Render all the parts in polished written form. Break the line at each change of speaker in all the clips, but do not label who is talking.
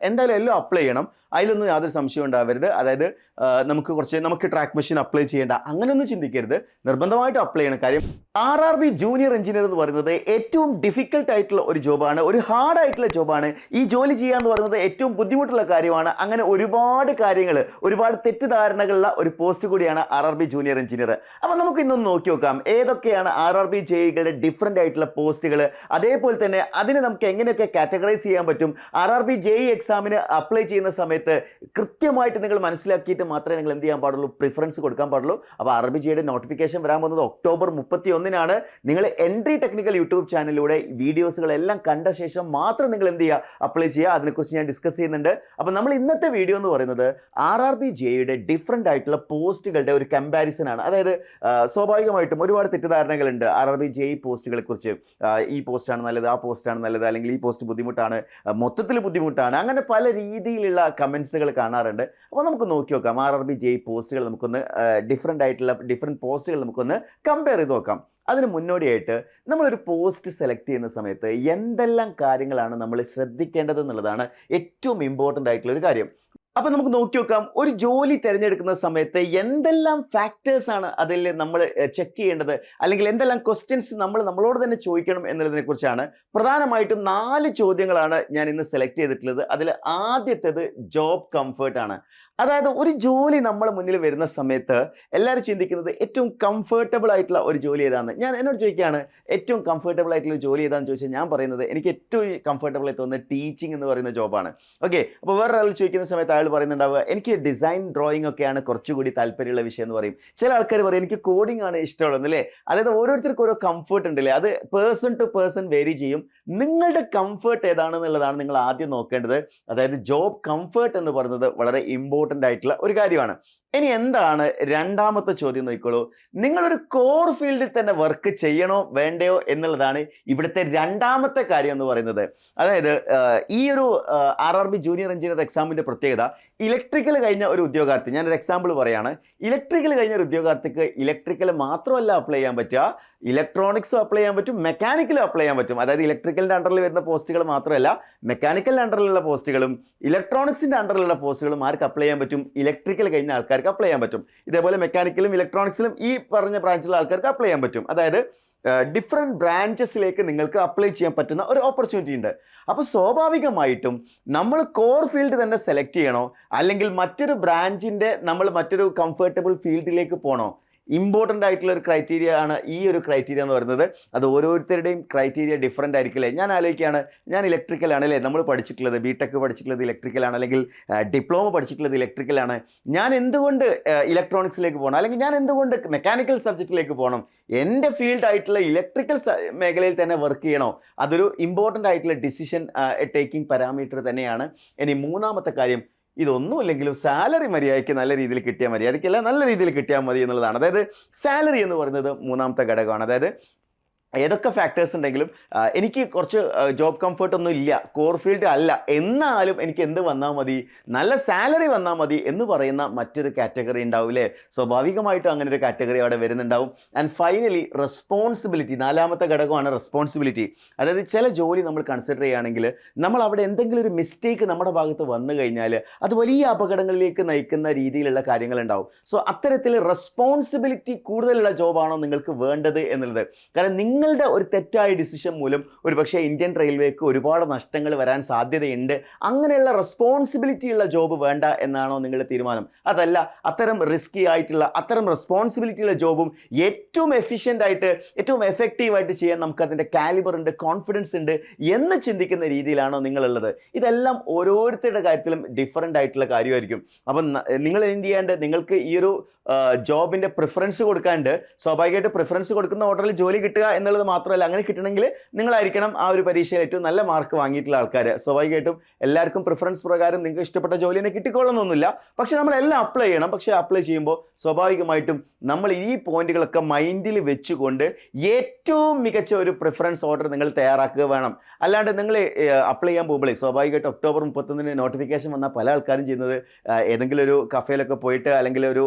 എന്തായാലും എല്ലാം അപ്ലൈ ചെയ്യണം, അതിലൊന്നും യാതൊരു സംശയം ഉണ്ടാവരുത്. അതായത് നമുക്ക് ട്രാക്ക് മെഷീൻ അപ്ലൈ ചെയ്യേണ്ട അങ്ങനെയൊന്നും ചിന്തിക്കരുത്, നിർബന്ധമായിട്ട് അപ്ലൈ ചെയ്യണം. കാര്യം RRB ജൂനിയർ എഞ്ചിനീയർ എന്ന് പറയുന്നത് ഏറ്റവും ഡിഫിക്കൽട്ട് ആയിട്ടുള്ള ഒരു ജോബാണ്, ഒരു ഹാർഡ് ആയിട്ടുള്ള ജോബാണ്. ഈ ജോലി ചെയ്യുക എന്ന് പറയുന്നത് ഏറ്റവും ബുദ്ധിമുട്ടുള്ള കാര്യമാണ്. അങ്ങനെ ഒരുപാട് കാര്യങ്ങൾ, ഒരുപാട് തെറ്റിദ്ധാരണകളുള്ള ഒരു പോസ്റ്റ് കൂടിയാണ് RRB ജൂനിയർ എഞ്ചിനീയർ. അപ്പോൾ നമുക്ക് ഇന്നൊന്ന് നോക്കി നോക്കാം ഏതൊക്കെയാണ് RRB ജെഇകളുടെ ഡിഫറെൻ്റ് ആയിട്ടുള്ള പോസ്റ്റുകൾ, അതേപോലെ തന്നെ അതിനെ നമുക്ക് എങ്ങനെയൊക്കെ കാറ്റഗറൈസ് ചെയ്യാൻ പറ്റും. RRB ജെഇ എക്സാമിന് അപ്ലൈ ചെയ്യുന്ന സമയത്ത് കൃത്യമായിട്ട് നിങ്ങൾ മനസ്സിലാക്കിയിട്ട് മാത്രമേ നിങ്ങൾ എന്ത് ചെയ്യാൻ പാടുള്ളൂ, പ്രിഫറൻസ് കൊടുക്കാൻ പാടുള്ളൂ. അപ്പോൾ RRB ജെഇയുടെ നോട്ടിഫിക്കേഷൻ വരാൻ പോകുന്നത് ഒക്ടോബർ 31-നാണ്. നിങ്ങൾ എൻട്രി ടെക്നിക്കൽ യൂട്യൂബ് ചാനലിലൂടെ വീഡിയോസുകളെല്ലാം കണ്ട ശേഷം മാത്രം നിങ്ങൾ എന്ത് ചെയ്യുക, അപ്ലൈ ചെയ്യുക. അതിനെക്കുറിച്ച് ഞാൻ ഡിസ്കസ് ചെയ്യുന്നുണ്ട്. അപ്പോൾ നമ്മൾ ഇന്നത്തെ വീഡിയോ എന്ന് പറയുന്നത് RRB ജെഇയുടെ ഡിഫറെൻ്റ് ആയിട്ടുള്ള പോസ്റ്റുകളുടെ ഒരു കമ്പാരിസൺ ആണ്. അതായത് സ്വാഭാവികമായിട്ടും ഒരുപാട് തെറ്റിദ്ധാരണകളുണ്ട് RRB ജെഇ പോസ്റ്റുകളെ കുറിച്ച്. ഈ പോസ്റ്റാണ് നല്ലത്, ആ പോസ്റ്റാണ് നല്ലത്, അല്ലെങ്കിൽ ഈ പോസ്റ്റ് ബുദ്ധിമുട്ടാണ്, മൊത്തത്തിൽ ബുദ്ധിമുട്ടാണ്, അങ്ങനെ പല രീതിയിലുള്ള കമൻസുകൾ കാണാറുണ്ട്. അപ്പോൾ നമുക്ക് നോക്കി നോക്കാം RRB ജെഇ പോസ്റ്റുകൾ നമുക്കൊന്ന് ഡിഫറെൻറ്റ് പോസ്റ്റുകൾ നമുക്കൊന്ന് കമ്പയർ ചെയ്ത് നോക്കാം. അതിന് മുന്നോടിയായിട്ട് നമ്മളൊരു പോസ്റ്റ് സെലക്ട് ചെയ്യുന്ന സമയത്ത് എന്തെല്ലാം കാര്യങ്ങളാണ് നമ്മൾ ശ്രദ്ധിക്കേണ്ടത് എന്നുള്ളതാണ് ഏറ്റവും ഇമ്പോർട്ടൻ്റ് ആയിട്ടുള്ള ഒരു കാര്യം. അപ്പോൾ നമുക്ക് നോക്കി നോക്കാം, ഒരു ജോലി തിരഞ്ഞെടുക്കുന്ന സമയത്ത് എന്തെല്ലാം ഫാക്ടേഴ്സ് ആണ് അതിൽ നമ്മൾ ചെക്ക് ചെയ്യേണ്ടത്, അല്ലെങ്കിൽ എന്തെല്ലാം ക്വസ്റ്റ്യൻസ് നമ്മളോട് തന്നെ ചോദിക്കണം എന്നുള്ളതിനെ കുറിച്ചാണ്. പ്രധാനമായിട്ടും 4 ചോദ്യങ്ങളാണ് ഞാൻ ഇന്ന് സെലക്ട് ചെയ്തിട്ടുള്ളത്. അതിൽ ആദ്യത്തേത് ജോബ് കംഫർട്ട് ആണ്. അതായത് ഒരു ജോലി നമ്മളെ മുന്നിൽ വരുന്ന സമയത്ത് എല്ലാവരും ചിന്തിക്കുന്നത് ഏറ്റവും കംഫർട്ടബിൾ ആയിട്ടുള്ള ഒരു ജോലി ഏതാണ്. ഞാൻ എന്നോട് ചോദിക്കുകയാണ് ഏറ്റവും കംഫർട്ടബിൾ ആയിട്ടുള്ള ജോലി ഏതാണെന്ന് ചോദിച്ചാൽ ഞാൻ പറയുന്നത് എനിക്ക് ഏറ്റവും കംഫർട്ടബിൾ ആയി തോന്നുന്നത് ടീച്ചിങ് എന്ന് പറയുന്ന ജോബാണ്. ഓക്കെ, അപ്പോൾ വേറൊരാൾ ചോദിക്കുന്ന സമയത്ത് അയാൾ പറയുന്നുണ്ടാവുക എനിക്ക് ഡിസൈൻ ഡ്രോയിങ് ഒക്കെയാണ് കുറച്ചുകൂടി താല്പര്യമുള്ള വിഷയം എന്ന് പറയും. ചില ആൾക്കാർ പറയും എനിക്ക് കോഡിംഗ് ആണ് ഇഷ്ടമുള്ളത് അല്ലേ. അതായത് ഓരോരുത്തർക്കും ഓരോ കംഫർട്ട് ഉണ്ടല്ലേ, അത് പേഴ്സൺ ടു പേഴ്സൺ വേരി ചെയ്യും. നിങ്ങളുടെ കംഫർട്ട് ഏതാണെന്നുള്ളതാണ് നിങ്ങൾ ആദ്യം നോക്കേണ്ടത്. അതായത് ജോബ് കംഫർട്ട് എന്ന് പറയുന്നത് വളരെ ഇമ്പോർട്ടൻ്റ് ആയിട്ടുള്ള ഒരു കാര്യമാണ്. ഇനി എന്താണ് രണ്ടാമത്തെ ചോദ്യം നോക്കിക്കോളൂ. നിങ്ങളൊരു കോർ ഫീൽഡിൽ തന്നെ വർക്ക് ചെയ്യണോ വേണ്ടയോ എന്നുള്ളതാണ് ഇവിടുത്തെ രണ്ടാമത്തെ കാര്യം എന്ന് പറയുന്നത്. അതായത് ഈ ഒരു RRB ജൂനിയർ എഞ്ചിനീയർ എക്സാമിൻ്റെ പ്രത്യേകത, ഇലക്ട്രിക്കൽ കഴിഞ്ഞ ഒരു ഉദ്യോഗാർത്ഥി, ഞാനൊരു എക്സാമ്പിൾ പറയാണ്, ഇലക്ട്രിക്കൽ കഴിഞ്ഞ ഒരു ഉദ്യോഗാർത്ഥിക്ക് ഇലക്ട്രിക്കൽ മാത്രമല്ല അപ്ലൈ ചെയ്യാൻ പറ്റുക, ഇലക്ട്രോണിക്സും അപ്ലൈ ചെയ്യാൻ പറ്റും, മെക്കാനിക്കലും അപ്ലൈ ചെയ്യാൻ പറ്റും. അതായത് ഇലക്ട്രിക്കലിൻ്റെ അണ്ടറിൽ വരുന്ന പോസ്റ്റുകൾ മാത്രമല്ല, മെക്കാനിക്കലിൻ്റെ അണ്ടറിലുള്ള പോസ്റ്റുകളും ഇലക്ട്രോണിക്സിൻ്റെ അണ്ടറിലുള്ള പോസ്റ്റുകളും ആർക്ക് അപ്ലൈ ചെയ്യാൻ പറ്റും, ഇലക്ട്രിക്കൽ കഴിഞ്ഞ ആൾക്കാർക്ക് അപ്ലൈ ചെയ്യാൻ പറ്റും. ഇതേപോലെ മെക്കാനിക്കലും ഇലക്ട്രോണിക്സിലും ഈ പറഞ്ഞ ബ്രാഞ്ചിലുള്ള ആൾക്കാർക്ക് അപ്ലൈ ചെയ്യാൻ പറ്റും. അതായത് ഡിഫറെൻറ്റ് ബ്രാഞ്ചസിലേക്ക് നിങ്ങൾക്ക് അപ്ലൈ ചെയ്യാൻ പറ്റുന്ന ഒരു ഓപ്പർച്യൂണിറ്റി ഉണ്ട്. അപ്പോൾ സ്വാഭാവികമായിട്ടും നമ്മൾ കോർ ഫീൽഡ് തന്നെ സെലക്ട് ചെയ്യണോ, അല്ലെങ്കിൽ മറ്റൊരു ബ്രാഞ്ചിൻ്റെ മറ്റൊരു കംഫർട്ടബിൾ ഫീൽഡിലേക്ക് പോകണോ? ഇമ്പോർട്ടൻ്റ് ആയിട്ടുള്ള ഒരു ക്രൈറ്റീരിയ ആണ് ഈ ഒരു ക്രൈറ്റീരിയ എന്ന് പറയുന്നത്. അത് ഓരോരുത്തരുടെയും ക്രൈറ്റീരിയ ഡിഫറൻ്റ് ആയിരിക്കില്ലേ. ഞാൻ ആലോചിക്കുകയാണ്, ഞാൻ ഇലക്ട്രിക്കലാണ് അല്ലേ നമ്മൾ പഠിച്ചിട്ടുള്ളത്, ബിടെക് പഠിച്ചിട്ടുള്ളത് ഇലക്ട്രിക്കലാണ്, അല്ലെങ്കിൽ ഡിപ്ലോമ പഠിച്ചിട്ടുള്ളത് ഇലക്ട്രിക്കലാണ്. ഞാൻ എന്തുകൊണ്ട് ഇലക്ട്രോണിക്സിലേക്ക് പോകണം, അല്ലെങ്കിൽ ഞാൻ എന്തുകൊണ്ട് മെക്കാനിക്കൽ സബ്ജക്റ്റിലേക്ക് പോകണം? എൻ്റെ ഫീൽഡ് ആയിട്ടുള്ള ഇലക്ട്രിക്കൽ മേഖലയിൽ തന്നെ വർക്ക് ചെയ്യണോ? അതൊരു ഇമ്പോർട്ടൻ്റ് ആയിട്ടുള്ള ഡിസിഷൻ ടേക്കിംഗ് പാരാമീറ്റർ തന്നെയാണ്. ഇനി മൂന്നാമത്തെ കാര്യം, ഇതൊന്നുമില്ലെങ്കിലും സാലറി മര്യാദയ്ക്ക് നല്ല രീതിയിൽ കിട്ടിയാൽ മര്യാദയ്ക്കല്ല നല്ല രീതിയിൽ കിട്ടിയാൽ മതി എന്നുള്ളതാണ്. അതായത് സാലറി എന്ന് പറയുന്നത് മൂന്നാമത്തെ ഘടകമാണ്. അതായത് ഏതൊക്കെ ഫാക്ടേഴ്സ് ഉണ്ടെങ്കിലും എനിക്ക് കുറച്ച് ജോബ് കംഫർട്ട് ഒന്നും ഇല്ല, കോർ ഫീൽഡ് അല്ല, എന്നാലും എനിക്ക് എന്ത് വന്നാൽ മതി, നല്ല സാലറി വന്നാൽ മതി എന്ന് പറയുന്ന മറ്റൊരു കാറ്റഗറി ഉണ്ടാവില്ലേ. സ്വാഭാവികമായിട്ടും അങ്ങനെ ഒരു കാറ്റഗറി അവിടെ വരുന്നുണ്ടാവും. ആൻഡ് ഫൈനലി റെസ്പോൺസിബിലിറ്റി, നാലാമത്തെ ഘടകമാണ് റെസ്പോൺസിബിലിറ്റി. അതായത് ചില ജോലി നമ്മൾ കൺസിഡർ ചെയ്യുകയാണെങ്കിൽ നമ്മൾ അവിടെ എന്തെങ്കിലും ഒരു മിസ്റ്റേക്ക് നമ്മുടെ ഭാഗത്ത് വന്നു കഴിഞ്ഞാൽ അത് വലിയ അപകടങ്ങളിലേക്ക് നയിക്കുന്ന രീതിയിലുള്ള കാര്യങ്ങളുണ്ടാവും. സോ അത്തരത്തിൽ റെസ്പോൺസിബിലിറ്റി കൂടുതലുള്ള ജോബാണോ നിങ്ങൾക്ക് വേണ്ടത് എന്നുള്ളത്. കാരണം നിങ്ങളുടെ ഒരു തെറ്റായ ഡിസിഷൻ മൂലം ഒരു പക്ഷേ ഇന്ത്യൻ റെയിൽവേക്ക് ഒരുപാട് നഷ്ടങ്ങൾ വരാൻ സാധ്യതയുണ്ട്. അങ്ങനെയുള്ള റെസ്പോൺസിബിലിറ്റി ഉള്ള ജോബ് വേണ്ട എന്നാണോ നിങ്ങളുടെ തീരുമാനം? അതല്ല, അത്തരം റിസ്കി ആയിട്ടുള്ള അത്തരം റെസ്പോൺസിബിലിറ്റി ഉള്ള ജോബും ഏറ്റവും എഫിഷ്യൻ്റ് ആയിട്ട് ഏറ്റവും എഫക്റ്റീവായിട്ട് ചെയ്യാൻ നമുക്കതിൻ്റെ കാലിബർ ഉണ്ട്, കോൺഫിഡൻസ് ഉണ്ട് എന്ന് ചിന്തിക്കുന്ന രീതിയിലാണോ നിങ്ങളുള്ളത്? ഇതെല്ലാം ഓരോരുത്തരുടെ കാര്യത്തിലും ഡിഫറൻ്റ് ആയിട്ടുള്ള കാര്യമായിരിക്കും. അപ്പം നിങ്ങൾ എന്ത് ചെയ്യാണ്ട്, നിങ്ങൾക്ക് ഈ ഒരു ജോബിൻ്റെ പ്രിഫറൻസ് കൊടുക്കാണ്ട് സ്വാഭാവികമായിട്ട് പ്രിഫറൻസ് കൊടുക്കുന്ന ഓർഡറിൽ ജോലി കിട്ടുക എന്നുള്ളത് മാത്രമല്ല, അങ്ങനെ കിട്ടണമെങ്കിൽ നിങ്ങളായിരിക്കണം ആ ഒരു പരീക്ഷയിൽ ഏറ്റവും നല്ല മാർക്ക് വാങ്ങിയിട്ടുള്ള ആൾക്കാർ. സ്വാഭാവികമായിട്ടും എല്ലാവർക്കും പ്രിഫറൻസ് പ്രകാരം നിങ്ങൾക്ക് ഇഷ്ടപ്പെട്ട ജോലി തന്നെ കിട്ടിക്കൊള്ളുന്നൊന്നുമില്ല. പക്ഷെ നമ്മളെല്ലാം അപ്ലൈ ചെയ്യണം. പക്ഷേ അപ്ലൈ ചെയ്യുമ്പോൾ സ്വാഭാവികമായിട്ടും നമ്മൾ ഈ പോയിന്റുകളൊക്കെ മൈൻഡിൽ വെച്ചുകൊണ്ട് ഏറ്റവും മികച്ച ഒരു പ്രിഫറൻസ് ഓർഡർ നിങ്ങൾ തയ്യാറാക്കുക വേണം. അല്ലാണ്ട് നിങ്ങൾ അപ്ലൈ ചെയ്യാൻ പോകുമ്പോഴേ സ്വാഭാവികമായിട്ട് ഒക്ടോബർ 31 നോട്ടിഫിക്കേഷൻ വന്നാൽ പല ആൾക്കാരും ചെയ്യുന്നത് ഏതെങ്കിലും ഒരു കഫേയിലൊക്കെ പോയിട്ട് അല്ലെങ്കിൽ ഒരു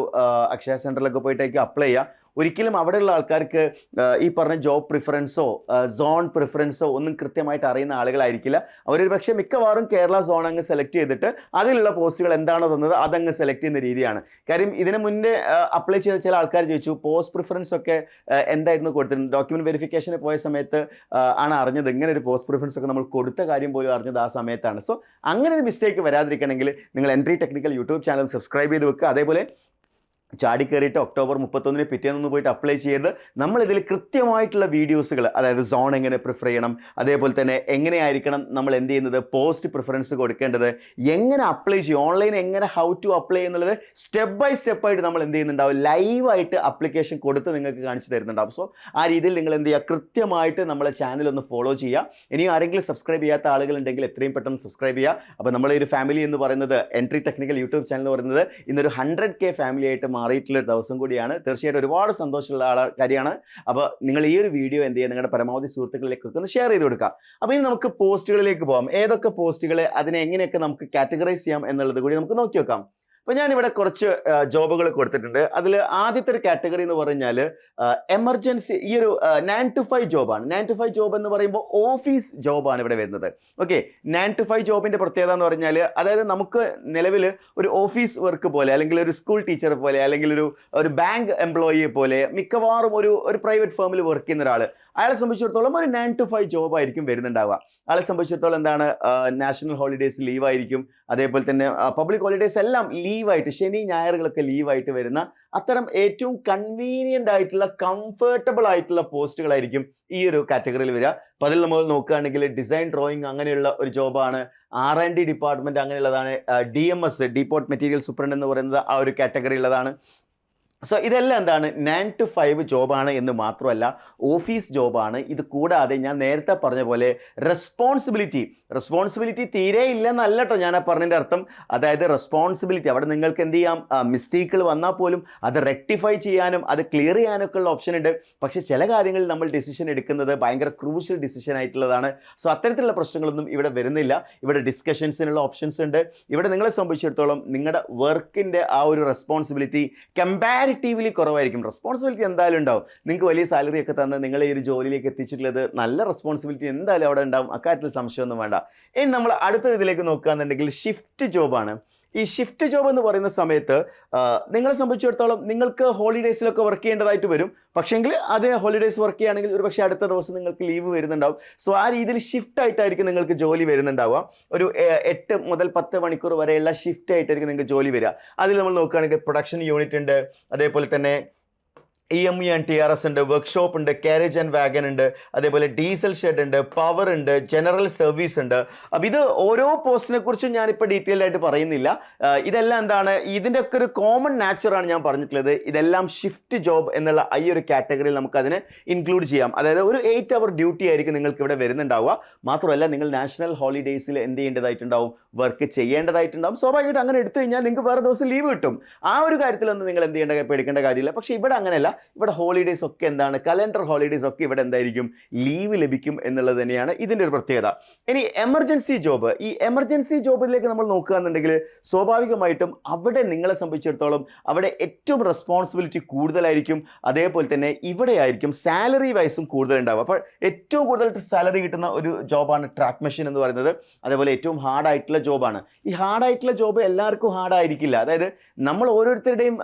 അക്ഷയ സെൻറ്ററിലൊക്കെ പോയിട്ടേക്ക് അപ്ലൈ ചെയ്യുക. ഒരിക്കലും അവിടെയുള്ള ആൾക്കാർക്ക് ഈ പറഞ്ഞ ജോബ് പ്രിഫറൻസോ സോൺ പ്രിഫറൻസോ ഒന്നും കൃത്യമായിട്ട് അറിയുന്ന ആളുകളായിരിക്കില്ല. അവരൊരു പക്ഷേ മിക്കവാറും കേരള സോൺ അങ്ങ് സെലക്ട് ചെയ്തിട്ട് അതിലുള്ള പോസ്റ്റുകൾ എന്താണോ തന്നത് അതങ്ങ് സെലക്ട് ചെയ്യുന്ന രീതിയാണ്. കാര്യം ഇതിന് മുന്നേ അപ്ലൈ ചെയ്ത ചില ആൾക്കാർ ചോദിച്ചു പോസ്റ്റ് പ്രിഫറൻസ് ഒക്കെ എന്തായിരുന്നു കൊടുത്തിരുന്നത്. ഡോക്യുമെന്റ് വെരിഫിക്കേഷന് പോയ സമയത്ത് ആണ് അറിഞ്ഞത് ഇങ്ങനെ ഒരു പോസ്റ്റ് പ്രിഫറൻസ് ഒക്കെ നമ്മൾ കൊടുത്ത കാര്യം പോലും അറിഞ്ഞത് ആ സമയത്താണ്. സോ അങ്ങനെ ഒരു മിസ്റ്റേക്ക് വരാതിരിക്കണമെങ്കിൽ നിങ്ങൾ entry technical YouTube channel subscribe ചെയ്ത് വെക്കുക. അതേപോലെ ചാടി കയറിയിട്ട് ഒക്ടോബർ 31 പിറ്റേന്നൊന്ന് പോയിട്ട് അപ്ലൈ ചെയ്ത് നമ്മളിതിൽ കൃത്യമായിട്ടുള്ള വീഡിയോസുകൾ, അതായത് സോൺ എങ്ങനെ പ്രിഫർ ചെയ്യണം, അതേപോലെ തന്നെ എങ്ങനെയായിരിക്കണം നമ്മൾ എന്ത് ചെയ്യുന്നത് പോസ്റ്റ് പ്രിഫറൻസ് കൊടുക്കേണ്ടത്, എങ്ങനെ അപ്ലൈ ചെയ്യും, ഓൺലൈൻ എങ്ങനെ ഹൗ ടു അപ്ലൈ എന്നുള്ളത് സ്റ്റെപ്പ് ബൈ സ്റ്റെപ്പായിട്ട് നമ്മൾ എന്ത് ചെയ്യുന്നുണ്ടാവും, ലൈവായിട്ട് അപ്ലിക്കേഷൻ കൊടുത്ത് നിങ്ങൾക്ക് കാണിച്ചു തരുന്നുണ്ടാവും. സോ ആ രീതിയിൽ നിങ്ങൾ എന്ത് ചെയ്യുക, കൃത്യമായിട്ട് നമ്മളെ ചാനൽ ഒന്ന് ഫോളോ ചെയ്യുക. ഇനിയും ആരെങ്കിലും സബ്സ്ക്രൈബ് ചെയ്യാത്ത ആളുകളുണ്ടെങ്കിൽ എത്രയും പെട്ടെന്ന് സബ്സ്ക്രൈബ് ചെയ്യുക. അപ്പോൾ നമ്മളെ ഒരു ഫാമിലി എന്ന് പറയുന്നത്, എൻട്രി ടെക്നിക്കൽ യൂട്യൂബ് ചാനൽ എന്ന് പറയുന്നത് ഇന്നൊരു 100K ഫാമിലി ആയിട്ട് മാറിയിട്ടുള്ള ദിവസം കൂടിയാണ്. തീർച്ചയായിട്ടും ഒരുപാട് സന്തോഷമുള്ള കാര്യമാണ്. അപ്പോൾ നിങ്ങൾ ഈ ഒരു വീഡിയോ എന്ത് ചെയ്യുക, നിങ്ങളുടെ പരമാവധി സുഹൃത്തുക്കളിലേക്കൊക്കെ ഒന്ന് ഷെയർ ചെയ്ത് കൊടുക്കുക. അപ്പോൾ ഇനി നമുക്ക് പോസ്റ്റുകളിലേക്ക് പോകാം. ഏതൊക്കെ പോസ്റ്റുകൾ, അതിനെ എങ്ങനെയൊക്കെ നമുക്ക് കാറ്റഗറൈസ് ചെയ്യാം എന്നുള്ളത് കൂടി നമുക്ക് നോക്കി വെക്കാം. അപ്പോൾ ഞാനിവിടെ കുറച്ച് ജോബുകൾ കൊടുത്തിട്ടുണ്ട്. അതിൽ ആദ്യത്തെ ഒരു കാറ്റഗറി എന്ന് പറഞ്ഞാൽ എമർജൻസി, ഈ ഒരു 9 to 5 ജോബാണ്. 9 to 5 ജോബ് എന്ന് പറയുമ്പോൾ ഓഫീസ് ജോബാണ് ഇവിടെ വരുന്നത്. ഓക്കെ, 9 to 5 ജോബിൻ്റെ പ്രത്യേകത എന്ന് പറഞ്ഞാൽ, അതായത് നമുക്ക് നിലവിൽ ഒരു ഓഫീസ് വർക്ക് പോലെ, അല്ലെങ്കിൽ ഒരു സ്കൂൾ ടീച്ചർ പോലെ, അല്ലെങ്കിൽ ഒരു ബാങ്ക് എംപ്ലോയിയെ പോലെ, മിക്കവാറും ഒരു പ്രൈവറ്റ് ഫേമിൽ വർക്ക് ചെയ്യുന്ന ഒരാൾ, അയാളെ സംബന്ധിച്ചിടത്തോളം ഒരു 9 to 5 ജോബായിരിക്കും വരുന്നുണ്ടാവുക. അയാളെ സംബന്ധിച്ചിടത്തോളം എന്താണ്, നാഷണൽ ഹോളിഡേയ്സ് ലീവായിരിക്കും, അതേപോലെ തന്നെ പബ്ലിക് ഹോളിഡേയ്സ് എല്ലാം ലീവായിട്ട്, ശനി ഞായറുകളൊക്കെ ലീവായിട്ട് വരുന്ന അത്തരം ഏറ്റവും കൺവീനിയൻ്റ് ആയിട്ടുള്ള കംഫർട്ടബിൾ ആയിട്ടുള്ള പോസ്റ്റുകളായിരിക്കും ഈ ഒരു കാറ്റഗറിയിൽ വരിക. അപ്പോൾ അതിൽ നമ്മൾ നോക്കുകയാണെങ്കിൽ ഡിസൈൻ ഡ്രോയിങ് അങ്ങനെയുള്ള ഒരു ജോബാണ്, R&D ഡിപ്പാർട്ട്മെൻറ്റ് അങ്ങനെയുള്ളതാണ്, DMS ഡിപ്പോർട്ട് മെറ്റീരിയൽ സൂപ്രണ്ട് എന്ന് പറയുന്നത് ആ ഒരു കാറ്റഗറിയുള്ളതാണ്. സോ ഇതെല്ലാം എന്താണ്, 9 to 5 ജോബാണ് എന്ന് മാത്രമല്ല ഓഫീസ് ജോബാണ്. ഇത് കൂടാതെ ഞാൻ നേരത്തെ പറഞ്ഞ പോലെ റെസ്പോൺസിബിലിറ്റി തീരെ ഇല്ലെന്നല്ല കേട്ടോ ഞാൻ പറഞ്ഞതിൻ്റെ അർത്ഥം. അതായത് റെസ്പോൺസിബിലിറ്റി, അവിടെ നിങ്ങൾക്ക് എന്ത് ചെയ്യാം, മിസ്റ്റേക്കുകൾ വന്നാൽ പോലും അത് റെക്ടിഫൈ ചെയ്യാനും അത് ക്ലിയർ ചെയ്യാനൊക്കെ ഉള്ള ഓപ്ഷൻ ഉണ്ട്. പക്ഷേ ചില കാര്യങ്ങളിൽ നമ്മൾ ഡിസിഷൻ എടുക്കുന്നത് ഭയങ്കര ക്രൂഷ്യൽ ഡിസിഷൻ ആയിട്ടുള്ളതാണ്. സോ അത്തരത്തിലുള്ള പ്രശ്നങ്ങളൊന്നും ഇവിടെ വരുന്നില്ല. ഇവിടെ ഡിസ്കഷൻസിനുള്ള ഓപ്ഷൻസ് ഉണ്ട്. ഇവിടെ നിങ്ങളെ സംബന്ധിച്ചിടത്തോളം നിങ്ങളുടെ വർക്കിൻ്റെ ആ ഒരു റെസ്പോൺസിബിലിറ്റി കമ്പാരിറ്റീവ്ലി കുറവായിരിക്കും. റെസ്പോൺസിബിലിറ്റി എന്തായാലും ഉണ്ടാവും. നിങ്ങൾക്ക് വലിയ സാലറി ഒക്കെ തന്ന് നിങ്ങളെ ഈ ഒരു ജോലിയിലേക്ക് എത്തിച്ചിട്ടുള്ളത് നല്ല റെസ്പോൺസിബിലിറ്റി എന്തായാലും അവിടെ ഉണ്ടാവും. അക്കാര്യത്തിൽ സംശയമൊന്നും വേണ്ട. ഇനി നമ്മൾ അടുത്ത ഇതിലേക്ക് നോക്കുകയാണെന്നുണ്ടെങ്കിൽ ഷിഫ്റ്റ് ജോബാണ്. ഈ ഷിഫ്റ്റ് ജോബ് എന്ന് പറയുന്ന സമയത്ത് നിങ്ങളെ സംബന്ധിച്ചിടത്തോളം നിങ്ങൾക്ക് ഹോളിഡേയ്സിലൊക്കെ വർക്ക് ചെയ്യേണ്ടതായിട്ട് വരും. പക്ഷേങ്കിൽ അത് ഹോളിഡേയ്സ് വർക്ക് ചെയ്യുകയാണെങ്കിൽ ഒരു പക്ഷേ അടുത്ത ദിവസം നിങ്ങൾക്ക് ലീവ് വരുന്നുണ്ടാവും. സോ ആ രീതിയിൽ ഷിഫ്റ്റ് ആയിട്ടായിരിക്കും നിങ്ങൾക്ക് ജോലി വരുന്നുണ്ടാവുക. ഒരു 8 മുതൽ 10 മണിക്കൂർ വരെയുള്ള ഷിഫ്റ്റ് ആയിട്ടായിരിക്കും നിങ്ങൾക്ക് ജോലി വരിക. അതിൽ നമ്മൾ നോക്കുകയാണെങ്കിൽ പ്രൊഡക്ഷൻ യൂണിറ്റ് ഉണ്ട്, അതേപോലെ തന്നെ EME ആൻഡ് TRS ഉണ്ട്, വർക്ക്ഷോപ്പ് ഉണ്ട്, കാരേജ് ആൻഡ് വാഗൻ ഉണ്ട്, അതേപോലെ ഡീസൽ ഷെഡ് ഉണ്ട്, പവർ ഉണ്ട്, ജനറൽ സർവീസ് ഉണ്ട്. അപ്പോൾ ഇത് ഓരോ പോസ്റ്റിനെ കുറിച്ചും ഞാനിപ്പോൾ ഡീറ്റെയിൽഡ് ആയിട്ട് പറയുന്നില്ല. ഇതെല്ലാം എന്താണ്, ഇതിൻ്റെ ഒക്കെ ഒരു കോമൺ നാച്ചറാണ് ഞാൻ പറഞ്ഞിട്ടുള്ളത്. ഇതെല്ലാം ഷിഫ്റ്റ് ജോബ് എന്നുള്ള ഈ ഒരു കാറ്റഗറിയിൽ നമുക്കതിനെ ഇൻക്ലൂഡ് ചെയ്യാം. അതായത് ഒരു 8 hour ഡ്യൂട്ടി ആയിരിക്കും നിങ്ങൾക്ക് ഇവിടെ വരുന്നുണ്ടാവുക. മാത്രമല്ല നിങ്ങൾ നാഷണൽ ഹോളിഡേയ്സിൽ എന്ത് ചെയ്യേണ്ടതായിട്ടുണ്ടാവും, വർക്ക് ചെയ്യേണ്ടതായിട്ടുണ്ടാവും. സ്വാഭാവികമായിട്ട് അങ്ങനെ എടുത്തു കഴിഞ്ഞാൽ നിങ്ങൾക്ക് വേറെ ദിവസം ലീവ് കിട്ടും. ആ ഒരു കാര്യത്തിലൊന്നും നിങ്ങൾ എന്ത് ചെയ്യേണ്ട, പേടിക്കേണ്ട കാര്യമില്ല. പക്ഷേ ഇവിടെ അങ്ങനെയല്ല. ഇവിടെ ഹോളിഡേയ്സ് ഒക്കെ എന്താണ്, കലണ്ടർ ഹോളിഡേയ്സ് ഒക്കെ ഇവിടെ എന്തായിരിക്കും, ലീവ് ലഭിക്കും എന്നുള്ളത് തന്നെയാണ് ഇതിൻ്റെ ഒരു പ്രത്യേകത. ഇനി എമർജൻസി ജോബ്, ഈ എമർജൻസി ജോബിലേക്ക് നമ്മൾ നോക്കുകയാണെന്നുണ്ടെങ്കിൽ സ്വാഭാവികമായിട്ടും അവിടെ നിങ്ങളെ സംബന്ധിച്ചിടത്തോളം അവിടെ ഏറ്റവും റെസ്പോൺസിബിലിറ്റി കൂടുതലായിരിക്കും. അതേപോലെ തന്നെ ഇവിടെ ആയിരിക്കും സാലറി വൈസും കൂടുതലുണ്ടാവും. അപ്പോൾ ഏറ്റവും കൂടുതൽ സാലറി കിട്ടുന്ന ഒരു ജോബാണ് ട്രാക്ക് മെഷീൻ എന്ന് പറയുന്നത്. അതേപോലെ ഏറ്റവും ഹാർഡായിട്ടുള്ള ജോബാണ്. ഈ ഹാർഡായിട്ടുള്ള ജോബ് എല്ലാവർക്കും ഹാർഡായിരിക്കില്ല. അതായത് നമ്മൾ ഓരോരുത്തരുടെയും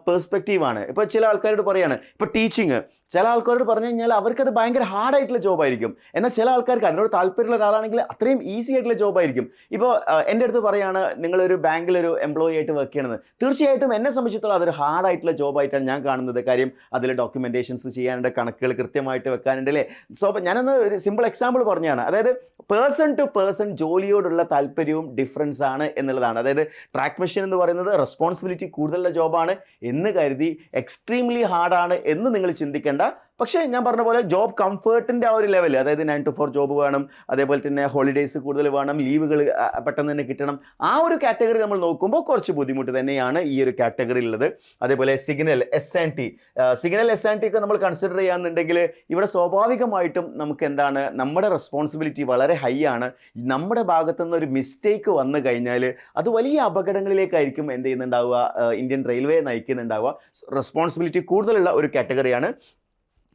പേഴ്സ്പെക്റ്റീവാണ്. ഇപ്പോൾ ചില ആൾക്കാരോട് പറയാണ്, ഇപ്പോൾ ടീച്ചിങ് ചില ആൾക്കാരോട് പറഞ്ഞു കഴിഞ്ഞാൽ അവർക്കത് ഭയങ്കര ഹാർഡായിട്ടുള്ള ജോബായിരിക്കും. എന്നാൽ ചില ആൾക്കാർക്ക് അതിനോട് താല്പര്യമുള്ള ഒരാളാണെങ്കിൽ അത്രയും ഈസി ആയിട്ടുള്ള ജോബായിരിക്കും. ഇപ്പോൾ എൻ്റെ അടുത്ത് പറയുകയാണ്, നിങ്ങളൊരു ബാങ്കിലൊരു എംപ്ലോയി ആയിട്ട് വർക്ക് ചെയ്യണമെന്ന്. തീർച്ചയായിട്ടും എന്നെ സംബന്ധിച്ചിടത്തോളം അതൊരു ഹാർഡായിട്ടുള്ള ജോബായിട്ടാണ് ഞാൻ കാണുന്നത്. കാര്യം അതിൽ ഡോക്യുമെൻറ്റേഷൻസ് ചെയ്യാനുണ്ട്, കണക്കുകൾ കൃത്യമായിട്ട് വെക്കാനുണ്ട് അല്ലേ. സോ ഞാനൊന്ന് ഒരു സിമ്പിൾ എക്സാമ്പിൾ പറഞ്ഞതാണ്. അതായത് പേഴ്സൺ ടു പേഴ്സൺ ജോലിയോടുള്ള താല്പര്യവും ഡിഫറൻസ് ആണ് എന്നുള്ളതാണ്. അതായത് ട്രാക്ക് മെഷീൻ എന്ന് പറയുന്നത് റെസ്പോൺസിബിലിറ്റി കൂടുതലുള്ള ജോബാണ് എന്ന് കരുതി എക്സ്ട്രീംലി ഹാർഡാണ് എന്ന് നിങ്ങൾ ചിന്തിക്കേണ്ട. പക്ഷേ ഞാൻ പറഞ്ഞ പോലെ ജോബ് കംഫർട്ടിൻ്റെ ആ ഒരു ലെവൽ, അതായത് 9 to 4 ജോബ് വേണം, അതേപോലെ തന്നെ ഹോളിഡേയ്സ് കൂടുതൽ വേണം, ലീവുകൾ പെട്ടെന്ന് തന്നെ കിട്ടണം, ആ ഒരു കാറ്റഗറി നമ്മൾ നോക്കുമ്പോൾ കുറച്ച് ബുദ്ധിമുട്ട് തന്നെയാണ് ഈ ഒരു കാറ്റഗറി ഉള്ളത്. അതേപോലെ സിഗ്നൽ S&T ഒക്കെ നമ്മൾ കൺസിഡർ ചെയ്യാന്നുണ്ടെങ്കിൽ ഇവിടെ സ്വാഭാവികമായിട്ടും നമുക്ക് എന്താണ്, നമ്മുടെ റെസ്പോൺസിബിലിറ്റി വളരെ ഹൈ ആണ്. നമ്മുടെ ഭാഗത്തുനിന്ന് ഒരു മിസ്റ്റേക്ക് വന്നു കഴിഞ്ഞാൽ അത് വലിയ അപകടങ്ങളിലേക്കായിരിക്കും എന്ത് ചെയ്യുന്നുണ്ടാവുക, ഇന്ത്യൻ റെയിൽവേ നയിക്കുന്നുണ്ടാവുക. റെസ്പോൺസിബിലിറ്റി കൂടുതലുള്ള ഒരു കാറ്റഗറിയാണ്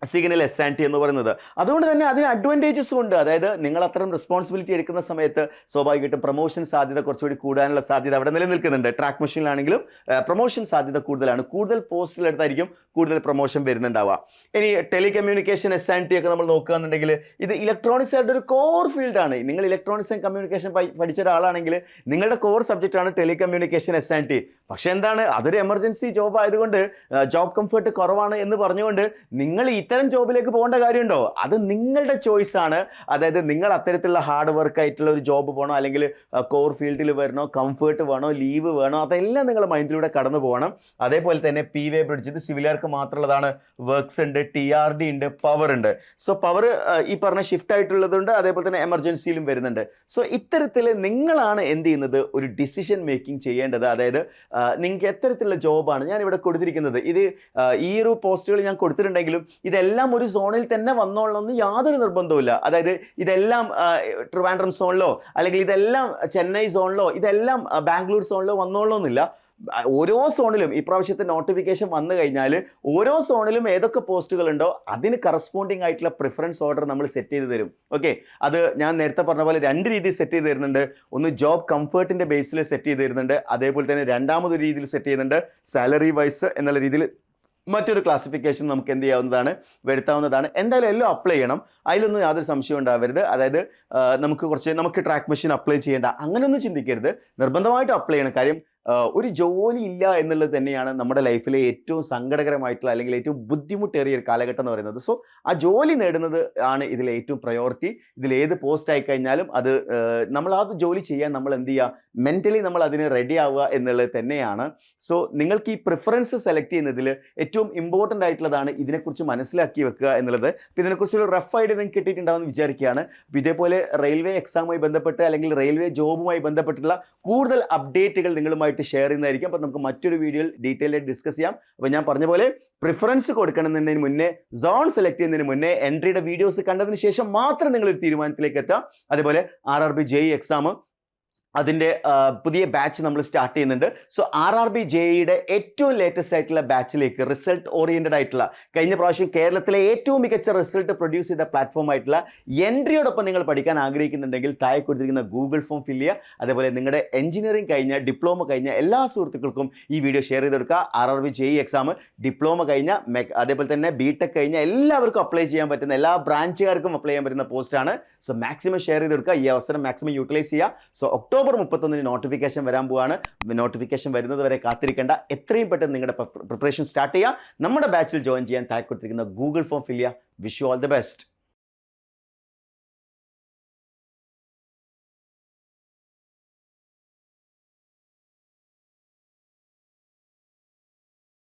സിഗ്നൽ S&T എന്ന് പറയുന്നത്. അതുകൊണ്ട് തന്നെ അതിന് അഡ്വാൻറ്റേജസും ഉണ്ട്. അതായത് നിങ്ങൾ അത്തരം റെസ്പോൺസിബിലിറ്റി എടുക്കുന്ന സമയത്ത് സ്വാഭാവികമായിട്ടും പ്രൊമോഷൻ സാധ്യത കുറച്ചുകൂടി കൂടാനുള്ള സാധ്യത അവിടെ നിലനിൽക്കുന്നുണ്ട്. ട്രാക്ക് മെഷീനിലാണെങ്കിലും പ്രൊമോഷൻ സാധ്യത കൂടുതലാണ്. കൂടുതൽ പോസ്റ്റിലെടുത്തായിരിക്കും കൂടുതൽ പ്രൊമോഷൻ വരുന്നുണ്ടാവുക. ഇനി ടെലികമ്മ്യൂണിക്കേഷൻ S&T ഒക്കെ നമ്മൾ നോക്കുകയാണെന്നുണ്ടെങ്കിൽ ഇത് ഇലക്ട്രോണിക്സ് ആയിട്ട് ഒരു കോർ ഫീൽഡാണ്. നിങ്ങൾ ഇലക്ട്രോണിക്സ് ആൻഡ് കമ്മ്യൂണിക്കേഷൻ പഠിച്ച ഒരാളാണെങ്കിൽ നിങ്ങളുടെ കോർ സബ്ജക്റ്റാണ് ടെലികമ്മ്യൂണിക്കേഷൻ S&T. പക്ഷേ എന്താണ്, അതൊരു എമർജൻസി ജോബ് ആയതുകൊണ്ട് ജോബ് കംഫർട്ട് കുറവാണ് എന്ന് പറഞ്ഞുകൊണ്ട് നിങ്ങൾ ഇത്തരം ജോബിലേക്ക് പോകേണ്ട കാര്യമുണ്ടോ? അത് നിങ്ങളുടെ ചോയ്സ് ആണ്. അതായത് നിങ്ങൾ അത്തരത്തിലുള്ള ഹാർഡ് വർക്ക് ആയിട്ടുള്ള ഒരു ജോബ് പോകണോ, അല്ലെങ്കിൽ കോർ ഫീൽഡിൽ വരണോ, കംഫർട്ട് വേണോ, ലീവ് വേണോ, അതെല്ലാം നിങ്ങൾ മൈൻഡിലൂടെ കടന്നു പോകണം. അതേപോലെ തന്നെ P-way ബ്രിഡ്ജ് ഇത് സിവിലുകാർക്ക് മാത്രമുള്ളതാണ്. വർക്ക്സ് ഉണ്ട്, TRD ഉണ്ട്, പവർ ഉണ്ട്. സോ പവർ ഈ പറഞ്ഞ ഷിഫ്റ്റ് ആയിട്ടുള്ളതുണ്ട്, അതേപോലെ തന്നെ എമർജൻസിയിലും വരുന്നുണ്ട്. സോ ഇത്തരത്തിൽ നിങ്ങളാണ് എന്ത് ചെയ്യുന്നത്, ഒരു ഡിസിഷൻ മേക്കിംഗ് ചെയ്യേണ്ടത്. അതായത് നിങ്ങൾക്ക് എത്തരത്തിലുള്ള ജോബാണ് ഞാൻ ഇവിടെ കൊടുത്തിരിക്കുന്നത്. ഇത് ഈ ഒരു പോസ്റ്റുകൾ ഞാൻ കൊടുത്തിട്ടുണ്ടെങ്കിലും ഇതെല്ലാം ഒരു സോണിൽ തന്നെ വന്നോളണമെന്ന് യാതൊരു നിർബന്ധവുമില്ല. അതായത് ഇതെല്ലാം ട്രിവാൻഡ്രം സോണിലോ അല്ലെങ്കിൽ ഇതെല്ലാം ചെന്നൈ സോണിലോ ഇതെല്ലാം ബാംഗ്ലൂർ സോണിലോ വന്നോളണമെന്നില്ല. ഓരോ സോണിലും ഈ പ്രാവശ്യത്തെ നോട്ടിഫിക്കേഷൻ വന്നു കഴിഞ്ഞാൽ ഓരോ സോണിലും ഏതൊക്കെ പോസ്റ്റുകളുണ്ടോ അതിന് കറസ്പോണ്ടിങ് ആയിട്ടുള്ള പ്രിഫറൻസ് ഓർഡർ നമ്മൾ സെറ്റ് ചെയ്ത് തരും. ഓക്കെ, അത് ഞാൻ നേരത്തെ പറഞ്ഞ പോലെ 2 രീതിയിൽ സെറ്റ് ചെയ്ത് തരുന്നുണ്ട്. ഒന്ന് ജോബ് കംഫർട്ടിൻ്റെ ബേസിൽ സെറ്റ് ചെയ്ത് തരുന്നുണ്ട്, അതേപോലെ തന്നെ രണ്ടാമതൊരു രീതിയിൽ സെറ്റ് ചെയ്യുന്നുണ്ട് സാലറി വൈസ് എന്നുള്ള രീതിയിൽ മറ്റൊരു ക്ലാസിഫിക്കേഷൻ നമുക്ക് എന്ത് ചെയ്യാവുന്നതാണ്, വരുത്താവുന്നതാണ്. എന്തായാലും എല്ലാം അപ്ലൈ ചെയ്യണം, അതിലൊന്നും യാതൊരു സംശയം ഉണ്ടാവരുത്. അതായത് നമുക്ക് ട്രാക്ക് മെഷീൻ അപ്ലൈ ചെയ്യേണ്ട അങ്ങനെയൊന്നും ചിന്തിക്കരുത്, നിർബന്ധമായിട്ട് അപ്ലൈ ചെയ്യണം. കാര്യം ഒരു ജോലി ഇല്ല എന്നുള്ളത് തന്നെയാണ് നമ്മുടെ ലൈഫിലെ ഏറ്റവും സങ്കടകരമായിട്ടുള്ള അല്ലെങ്കിൽ ഏറ്റവും ബുദ്ധിമുട്ടേറിയ ഒരു കാലഘട്ടം എന്ന് പറയുന്നത്. സോ ആ ജോലി നേടുന്നത് ആണ് ഇതിലെ ഏറ്റവും പ്രയോറിറ്റി. ഇതിൽ ഏത് പോസ്റ്റ് ആയി കഴിഞ്ഞാലും അത് നമ്മൾ ആ ജോലി ചെയ്യാൻ നമ്മൾ എന്ത് ചെയ്യുക, മെൻ്റലി നമ്മൾ അതിന് റെഡി ആവുക എന്നുള്ളത് തന്നെയാണ്. സോ നിങ്ങൾക്ക് ഈ പ്രിഫറൻസ് സെലക്ട് ചെയ്യുന്നതിൽ ഏറ്റവും ഇമ്പോർട്ടൻ്റ് ആയിട്ടുള്ളതാണ് ഇതിനെക്കുറിച്ച് മനസ്സിലാക്കി വെക്കുക എന്നുള്ളത്. അപ്പോൾ ഇതിനെക്കുറിച്ചൊരു റഫ് ഐഡിയ നിങ്ങൾക്ക് കിട്ടിയിട്ടുണ്ടാവുമെന്ന് വിചാരിക്കുകയാണ്. അപ്പോൾ ഇതേപോലെ റെയിൽവേ എക്സാമുമായി ബന്ധപ്പെട്ട് അല്ലെങ്കിൽ റെയിൽവേ ജോബുമായി ബന്ധപ്പെട്ടുള്ള കൂടുതൽ അപ്ഡേറ്റുകൾ നിങ്ങളുമായി ഷെയർ ചെയ്യുന്നതായിരിക്കും. അപ്പോൾ നമുക്ക് മറ്റൊരു വീഡിയോയിൽ ഡീറ്റെയിൽ ആയിട്ട് ഡിസ്കസ് ചെയ്യാം. അപ്പോൾ ഞാൻ പറഞ്ഞ പോലെ പ്രിഫറൻസ് കൊടുക്കണമെന്നതിന് മുന്നേ, സോൺ സെലക്ട് ചെയ്യുന്നതിന് മുന്നേ എൻട്രിയുടെ വീഡിയോസ് കണ്ടതിന് ശേഷം മാത്രം നിങ്ങൾ ഒരു തീരുമാനത്തിലേക്ക് എത്താം. അതേപോലെ RRB JEE എക്സാം അതിൻ്റെ പുതിയ ബാച്ച് നമ്മൾ സ്റ്റാർട്ട് ചെയ്യുന്നുണ്ട്. സോ RRB JEEയുടെ ഏറ്റവും ലേറ്റസ്റ്റ് ആയിട്ടുള്ള ബാച്ചിലേക്ക് റിസൾട്ട് ഓറിയൻറ്റഡ് ആയിട്ടുള്ള, കഴിഞ്ഞ പ്രാവശ്യം കേരളത്തിലെ ഏറ്റവും മികച്ച റിസൾട്ട് പ്രൊഡ്യൂസ് ചെയ്ത പ്ലാറ്റ്ഫോം ആയിട്ടുള്ള എൻട്രിയോടൊപ്പം നിങ്ങൾ പഠിക്കാൻ ആഗ്രഹിക്കുന്നുണ്ടെങ്കിൽ താഴെ കൊടുത്തിരിക്കുന്ന ഗൂഗിൾ ഫോം ഫില്ല് ചെയ്യുക. അതേപോലെ നിങ്ങളുടെ എഞ്ചിനീയറിംഗ് കഴിഞ്ഞ, ഡിപ്ലോമ കഴിഞ്ഞ എല്ലാ സുഹൃത്തുക്കൾക്കും ഈ വീഡിയോ ഷെയർ ചെയ്തെടുക്കുക. RRB JEE എക്സാം ഡിപ്ലോമ കഴിഞ്ഞ, അതേപോലെ തന്നെ BTech കഴിഞ്ഞ എല്ലാവർക്കും അപ്ലൈ ചെയ്യാൻ പറ്റുന്ന, എല്ലാ ബ്രാഞ്ചുകാർക്കും അപ്ലൈ ചെയ്യാൻ പറ്റുന്ന പോസ്റ്റാണ്. സോ മാക്സിമം ഷെയർ ചെയ്തെടുക്കുക, ഈ അവസരം മാക്സിമം യൂട്ടിലൈസ് ചെയ്യുക. സോ ഒക്ടോബർ 31 നോട്ടിഫിക്കേഷൻ വരാൻ പോവാണ്. നോട്ടിഫിക്കേഷൻ വരുന്നത് വരെ കാത്തിരിക്കേണ്ട, എത്രയും പെട്ടെന്ന് നിങ്ങളുടെ പ്രിപ്പറേഷൻ സ്റ്റാർട്ട് ചെയ്യുക. നമ്മുടെ ബാച്ചിൽ ജോയിൻ ചെയ്യാൻ താഴെ കൊടുത്തിരിക്കുന്ന ഗൂഗിൾ ഫോം ഫില്ല് ചെയ്യുക. Wish you all the best.